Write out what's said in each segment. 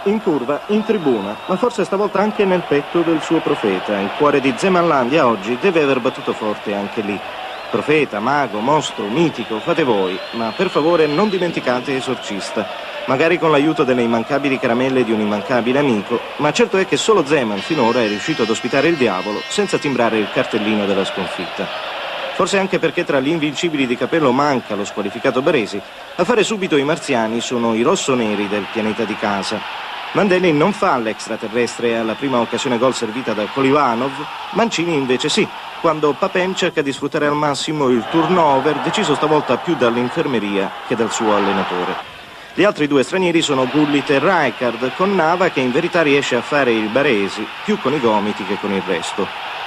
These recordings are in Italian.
in curva, in tribuna, ma forse stavolta anche nel petto del suo profeta. Il cuore di Zemanlandia oggi deve aver battuto forte anche lì. Profeta, mago, mostro, mitico, fate voi, ma per favore non dimenticate Esorcista. Magari con l'aiuto delle immancabili caramelle di un immancabile amico, ma certo è che solo Zeman finora è riuscito ad ospitare il diavolo senza timbrare il cartellino della sconfitta. Forse anche perché tra gli invincibili di capello manca lo squalificato Baresi, a fare subito i marziani sono i rossoneri del pianeta di casa. Mandelli non fa l'extraterrestre alla prima occasione gol servita da Kolivanov, Mancini invece sì, quando Papen cerca di sfruttare al massimo il turnover, deciso stavolta più dall'infermeria che dal suo allenatore. Gli altri due stranieri sono Gullit e Rijkaard, con Nava che in verità riesce a fare il Baresi, più con i gomiti che con il resto.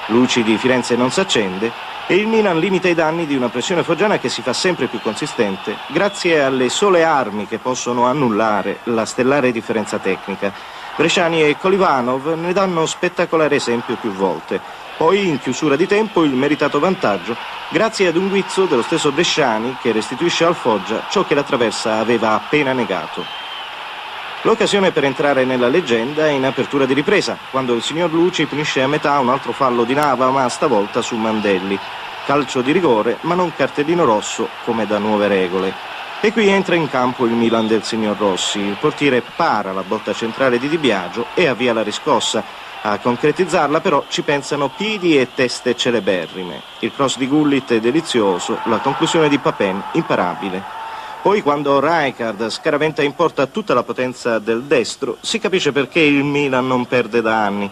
Luci di Firenze non s'accende e il Milan limita i danni di una pressione foggiana che si fa sempre più consistente grazie alle sole armi che possono annullare la stellare differenza tecnica. Bresciani e Kolivanov ne danno spettacolare esempio più volte. Poi, in chiusura di tempo, il meritato vantaggio, grazie ad un guizzo dello stesso Bresciani che restituisce al Foggia ciò che la Traversa aveva appena negato. L'occasione per entrare nella leggenda è in apertura di ripresa, quando il signor Luci punisce a metà un altro fallo di Nava, ma stavolta su Mandelli. Calcio di rigore, ma non cartellino rosso, come da nuove regole. E qui entra in campo il Milan del signor Rossi. Il portiere para la botta centrale di Di Biagio e avvia la riscossa. A concretizzarla però ci pensano piedi e teste celeberrime. Il cross di Gullit è delizioso, la conclusione di Papen imparabile. Poi quando Rijkaard scaraventa in porta tutta la potenza del destro, si capisce perché il Milan non perde da anni.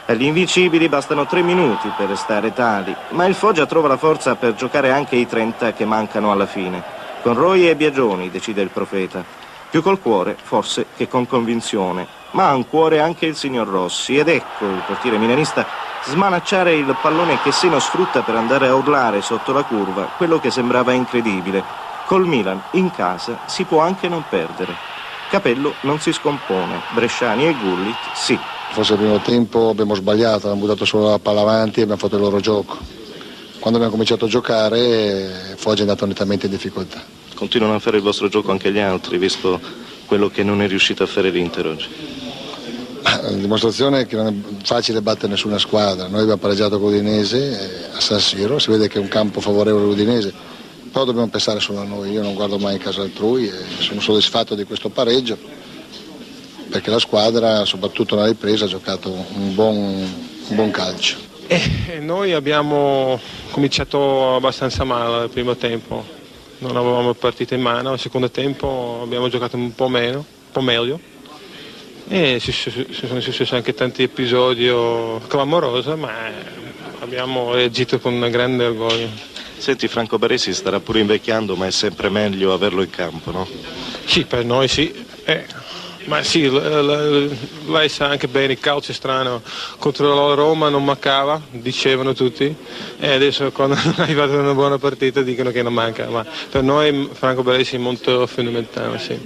Agli invincibili bastano 3 minuti per restare tali, ma il Foggia trova la forza per giocare anche i 30 che mancano alla fine. Con Roi e Biagioni, decide il profeta. Più col cuore, forse, che con convinzione. Ma ha un cuore anche il signor Rossi, ed ecco il portiere milanista smanacciare il pallone che Seno sfrutta per andare a urlare sotto la curva quello che sembrava incredibile. Col Milan, in casa, si può anche non perdere. Capello non si scompone, Bresciani e Gullit sì. Forse al primo tempo abbiamo sbagliato, abbiamo buttato solo la palla avanti e abbiamo fatto il loro gioco. Quando abbiamo cominciato a giocare, Foggia è andato nettamente in difficoltà. Continuano a fare il vostro gioco anche gli altri, visto quello che non è riuscito a fare l'Inter oggi. La dimostrazione è che non è facile battere nessuna squadra. Noi abbiamo pareggiato con l'Udinese a San Siro, si vede che è un campo favorevole all'Udinese, però dobbiamo pensare solo a noi. Io non guardo mai in casa altrui e sono soddisfatto di questo pareggio perché la squadra, soprattutto nella ripresa, ha giocato un buon calcio. Noi abbiamo cominciato abbastanza male il primo tempo, non avevamo partita in mano, al secondo tempo abbiamo giocato un po' meglio. E sono successi anche tanti episodi clamorosi, ma abbiamo reagito con un grande orgoglio. Senti, Franco Baresi starà pure invecchiando, ma è sempre meglio averlo in campo, no? Sì, per noi sì. Ma sì, lei sa anche bene, il calcio è strano. Contro la Roma non mancava, dicevano tutti, e adesso quando è arrivata una buona partita dicono che non manca. Ma per noi Franco Baresi è molto fondamentale, sì.